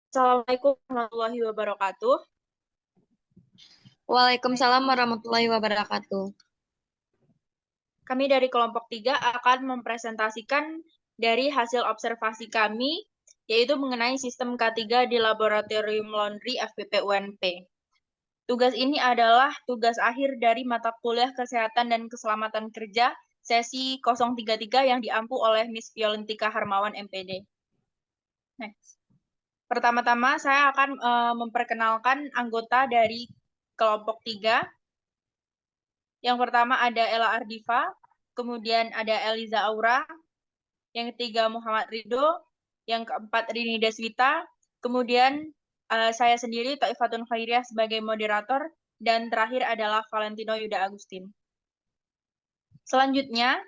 Assalamualaikum warahmatullahi wabarakatuh. Waalaikumsalam warahmatullahi wabarakatuh. Kami dari kelompok 3 akan mempresentasikan dari hasil observasi kami, yaitu mengenai sistem K3 di Laboratorium Laundry FPP UNP. Tugas ini adalah tugas akhir dari mata kuliah Kesehatan dan Keselamatan Kerja sesi 033 yang diampu oleh Miss Violentika Harmawan MPD. Next. Pertama-tama saya akan memperkenalkan anggota dari kelompok 3. Yang pertama ada Ella Ardifa, kemudian ada Eliza Aura, yang ketiga Muhammad Ridho, yang keempat Rini Deswita, kemudian saya sendiri Thaifatun Khairiah sebagai moderator, dan terakhir adalah Valentino Yuda Agustin. Selanjutnya,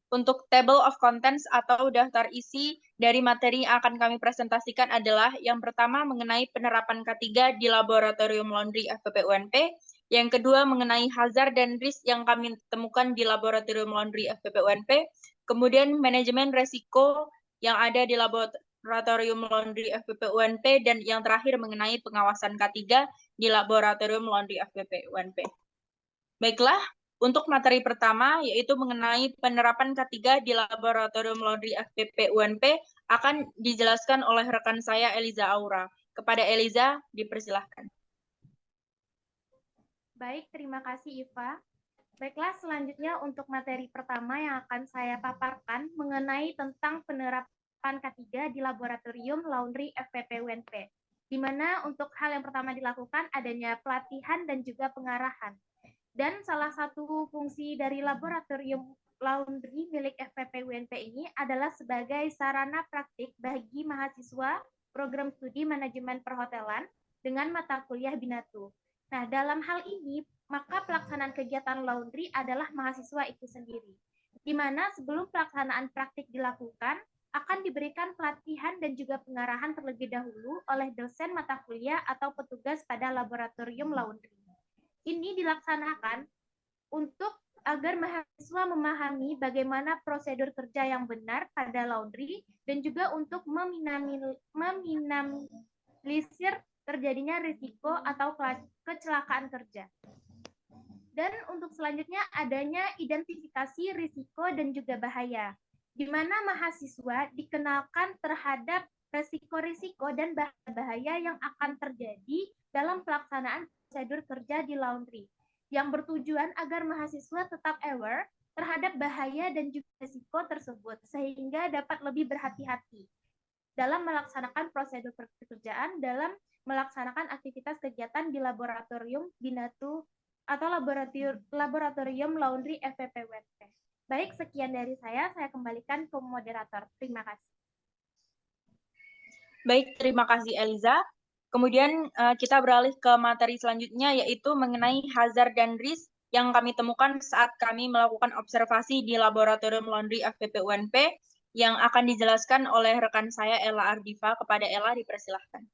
untuk table of contents atau daftar isi dari materi yang akan kami presentasikan adalah yang pertama mengenai penerapan K3 di Laboratorium Laundry FPP UNP, yang kedua mengenai hazard dan risk yang kami temukan di Laboratorium Laundry FPP UNP, kemudian manajemen resiko yang ada di Laboratorium Laundry FPP UNP, dan yang terakhir mengenai pengawasan K3 di Laboratorium Laundry FPP UNP. Baiklah, untuk materi pertama, yaitu mengenai penerapan K3 di Laboratorium Laundry FPP UNP, akan dijelaskan oleh rekan saya, Eliza Aura. Kepada Eliza, dipersilahkan. Baik, terima kasih Iva. Baiklah, selanjutnya untuk materi pertama yang akan saya paparkan mengenai tentang penerapan K3 di Laboratorium Laundry FPP UNP, di mana untuk hal yang pertama dilakukan adanya pelatihan dan juga pengarahan. Dan salah satu fungsi dari Laboratorium Laundry milik FPP UNP ini adalah sebagai sarana praktik bagi mahasiswa program studi manajemen perhotelan dengan mata kuliah Binatu. Nah, dalam hal ini, maka pelaksanaan kegiatan laundry adalah mahasiswa itu sendiri, di mana sebelum pelaksanaan praktik dilakukan, akan diberikan pelatihan dan juga pengarahan terlebih dahulu oleh dosen mata kuliah atau petugas pada laboratorium laundry. Ini dilaksanakan untuk agar mahasiswa memahami bagaimana prosedur kerja yang benar pada laundry dan juga untuk meminimalisir terjadinya risiko atau kecelakaan kerja. Dan untuk selanjutnya adanya identifikasi risiko dan juga bahaya, di mana mahasiswa dikenalkan terhadap risiko-risiko dan bahaya yang akan terjadi dalam pelaksanaan prosedur kerja di laundry, yang bertujuan agar mahasiswa tetap aware terhadap bahaya dan juga risiko tersebut, sehingga dapat lebih berhati-hati dalam melaksanakan prosedur pekerjaan, dalam melaksanakan aktivitas kegiatan di laboratorium Binatu atau laboratorium laundry FPP UNP. Baik, sekian dari saya kembalikan ke moderator. Terima kasih. Baik, terima kasih Eliza. Kemudian kita beralih ke materi selanjutnya, yaitu mengenai hazard dan risk yang kami temukan saat kami melakukan observasi di Laboratorium Laundry FPP UNP, yang akan dijelaskan oleh rekan saya Ella Ardifa. Kepada Ella, dipersilahkan.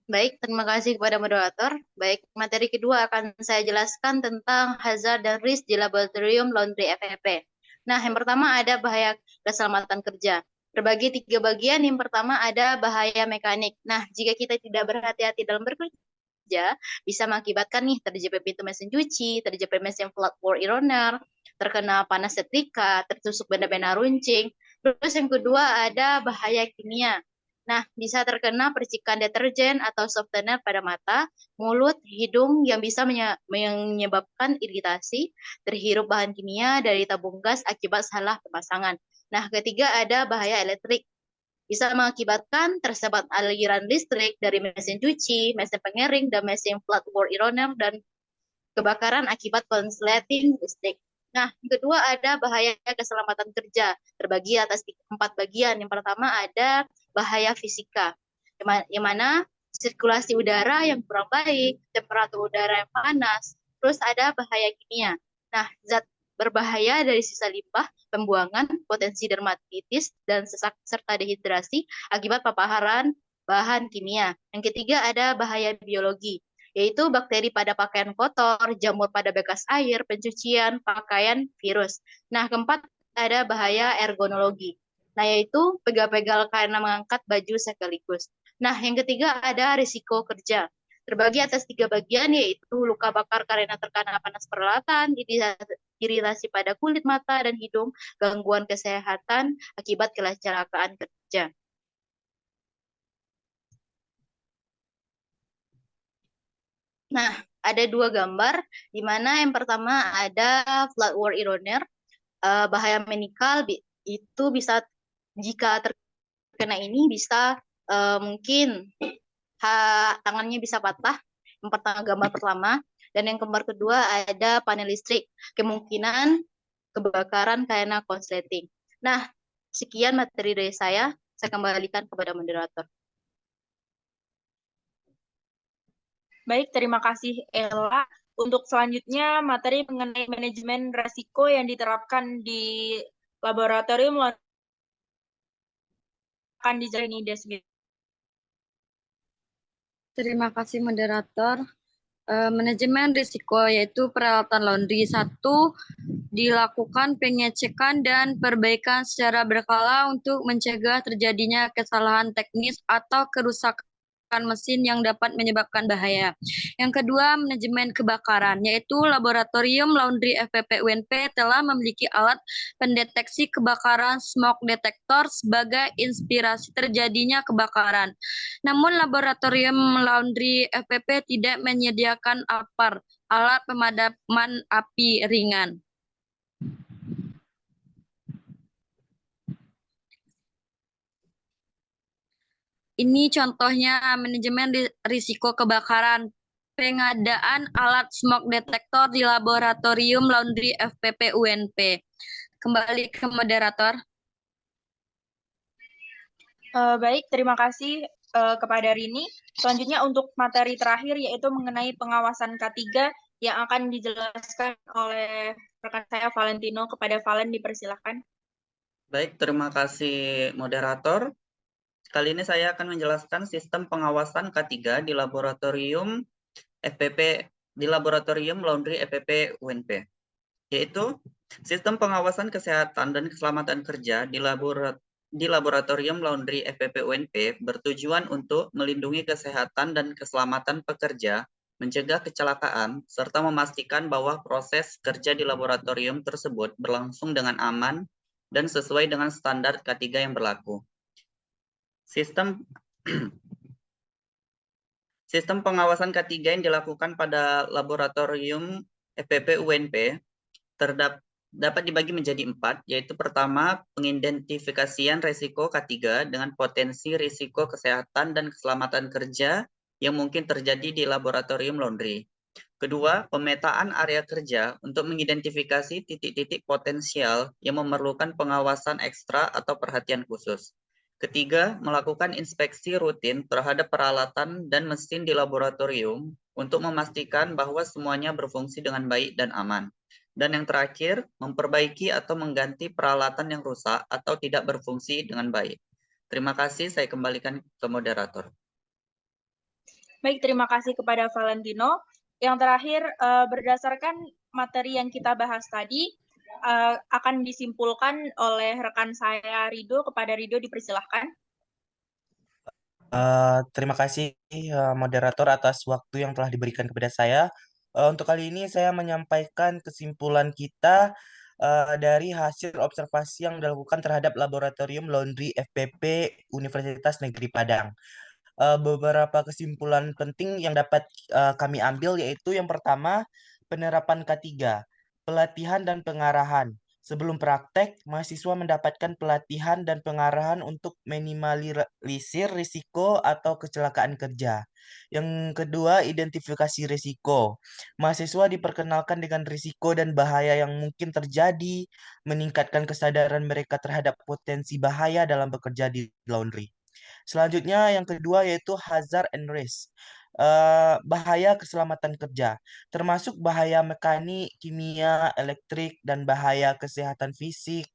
Baik, terima kasih kepada moderator. Baik, materi kedua akan saya jelaskan tentang hazard dan risk di Laboratorium Laundry FPP. Nah, yang pertama ada bahaya keselamatan kerja. Terbagi 3 bagian. Yang pertama ada bahaya mekanik. Nah, jika kita tidak berhati-hati dalam bekerja, bisa mengakibatkan nih terjepit pintu mesin cuci, terjepit mesin flat pour ironer, terkena panas setrika, tertusuk benda-benda runcing. Terus yang kedua ada bahaya kimia. Nah, bisa terkena percikan deterjen atau softener pada mata, mulut, hidung yang bisa menyebabkan iritasi, terhirup bahan kimia dari tabung gas akibat salah pemasangan. Nah, ketiga ada bahaya elektrik. Bisa mengakibatkan tersebar aliran listrik dari mesin cuci, mesin pengering, dan mesin flat pour ironer, dan kebakaran akibat konsleting listrik. Nah, yang kedua ada bahaya keselamatan kerja, terbagi atas 4 bagian. Yang pertama ada bahaya fisika, yang mana sirkulasi udara yang kurang baik, temperatur udara yang panas, terus ada bahaya kimia. Nah, zat berbahaya dari sisa limbah, pembuangan, potensi dermatitis, dan sesak serta dehidrasi akibat paparan bahan kimia. Yang ketiga ada bahaya biologi, yaitu bakteri pada pakaian kotor, jamur pada bekas air, pencucian pakaian, virus. Nah, keempat ada bahaya ergonologi. Nah, yaitu pegal-pegal karena mengangkat baju sekaligus. Nah, yang ketiga ada risiko kerja. Terbagi atas 3 bagian, yaitu luka bakar karena terkena panas peralatan, iritasi pada kulit mata dan hidung, gangguan kesehatan akibat kecelakaan kerja. Nah, ada 2 gambar, di mana yang pertama ada flatware eroner, bahaya mekanikal itu bisa jika terkena ini bisa mungkin tangannya bisa patah. Yang pertama gambar pertama, dan yang gambar kedua ada panel listrik, kemungkinan kebakaran karena konsleting. Nah, sekian materi dari saya kembalikan kepada moderator. Baik, terima kasih Ella. Untuk selanjutnya, materi mengenai manajemen resiko yang diterapkan di laboratorium akan dijalani Desmi. Terima kasih moderator. Manajemen risiko yaitu peralatan laundry. 1. Dilakukan pengecekan dan perbaikan secara berkala untuk mencegah terjadinya kesalahan teknis atau kerusakan mesin yang dapat menyebabkan bahaya. Yang kedua, manajemen kebakaran, yaitu Laboratorium Laundry FPP UNP telah memiliki alat pendeteksi kebakaran smoke detector sebagai inspirasi terjadinya kebakaran. Namun Laboratorium Laundry FPP tidak menyediakan APAR, alat pemadaman api ringan. Ini contohnya manajemen risiko kebakaran. Pengadaan alat smoke detector di Laboratorium Laundry FPP UNP. Kembali ke moderator. Baik, terima kasih kepada Rini. Selanjutnya untuk materi terakhir yaitu mengenai pengawasan K3 yang akan dijelaskan oleh rekan saya Valentino. Kepada Valen dipersilahkan. Baik, terima kasih moderator. Kali ini saya akan menjelaskan sistem pengawasan K3 di laboratorium Laundry FPP UNP, yaitu sistem pengawasan kesehatan dan keselamatan kerja di laboratorium Laundry FPP UNP bertujuan untuk melindungi kesehatan dan keselamatan pekerja, mencegah kecelakaan, serta memastikan bahwa proses kerja di laboratorium tersebut berlangsung dengan aman dan sesuai dengan standar K3 yang berlaku. Sistem pengawasan K3 yang dilakukan pada laboratorium FPP UNP dapat dibagi menjadi 4, yaitu pertama, pengidentifikasian risiko K3 dengan potensi risiko kesehatan dan keselamatan kerja yang mungkin terjadi di laboratorium laundry. Kedua, pemetaan area kerja untuk mengidentifikasi titik-titik potensial yang memerlukan pengawasan ekstra atau perhatian khusus. Ketiga, melakukan inspeksi rutin terhadap peralatan dan mesin di laboratorium untuk memastikan bahwa semuanya berfungsi dengan baik dan aman. Dan yang terakhir, memperbaiki atau mengganti peralatan yang rusak atau tidak berfungsi dengan baik. Terima kasih, saya kembalikan ke moderator. Baik, terima kasih kepada Valentino. Yang terakhir, berdasarkan materi yang kita bahas tadi, akan disimpulkan oleh rekan saya Rido. Kepada Rido dipersilahkan. Terima kasih moderator atas waktu yang telah diberikan kepada saya. Untuk kali ini saya menyampaikan kesimpulan kita dari hasil observasi yang dilakukan terhadap Laboratorium Laundry FPP Universitas Negeri Padang. Beberapa kesimpulan penting yang dapat kami ambil yaitu yang pertama, penerapan K3, pelatihan dan pengarahan. Sebelum praktek, mahasiswa mendapatkan pelatihan dan pengarahan untuk minimalisir risiko atau kecelakaan kerja. Yang kedua, identifikasi risiko. Mahasiswa diperkenalkan dengan risiko dan bahaya yang mungkin terjadi, meningkatkan kesadaran mereka terhadap potensi bahaya dalam bekerja di laundry. Selanjutnya yang kedua yaitu hazard and risk. Bahaya keselamatan kerja, termasuk bahaya mekanik, kimia, elektrik, dan bahaya kesehatan fisik,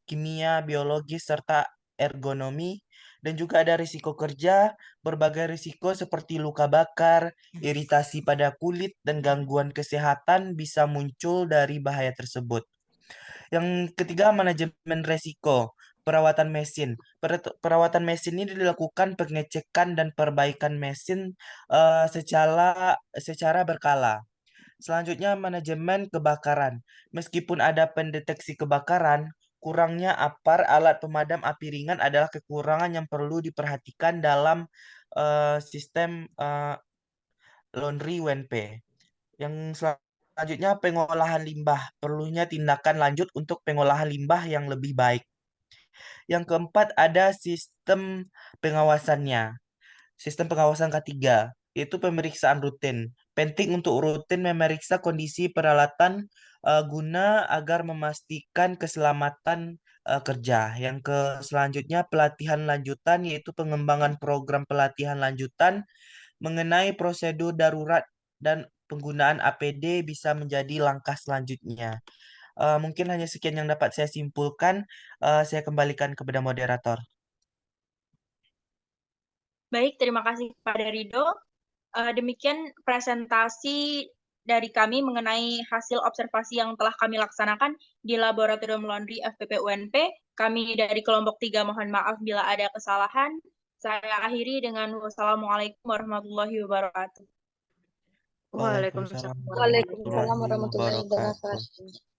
kimia, biologis, serta ergonomi. Dan juga ada risiko kerja, berbagai risiko seperti luka bakar, iritasi pada kulit, dan gangguan kesehatan bisa muncul dari bahaya tersebut. Yang ketiga, manajemen resiko. Perawatan mesin. Perawatan mesin ini dilakukan pengecekan dan perbaikan mesin secara berkala. Selanjutnya, manajemen kebakaran. Meskipun ada pendeteksi kebakaran, kurangnya APAR alat pemadam api ringan adalah kekurangan yang perlu diperhatikan dalam sistem laundry UNP. Yang selanjutnya, pengolahan limbah. Perlunya tindakan lanjut untuk pengolahan limbah yang lebih baik. Yang keempat, ada sistem pengawasannya. Sistem pengawasan ketiga, yaitu pemeriksaan rutin. Penting untuk rutin memeriksa kondisi peralatan guna agar memastikan keselamatan kerja. Yang selanjutnya, pelatihan lanjutan, yaitu pengembangan program pelatihan lanjutan mengenai prosedur darurat dan penggunaan APD bisa menjadi langkah selanjutnya. Mungkin hanya sekian yang dapat saya simpulkan. Saya kembalikan kepada moderator. Baik, terima kasih kepada Rido. Demikian presentasi dari kami mengenai hasil observasi yang telah kami laksanakan di Laboratorium Laundry FPP UNP. Kami dari kelompok 3 mohon maaf bila ada kesalahan. Saya akhiri dengan wassalamualaikum warahmatullahi wabarakatuh. Waalaikumsalam. Waalaikumsalam warahmatullahi wabarakatuh.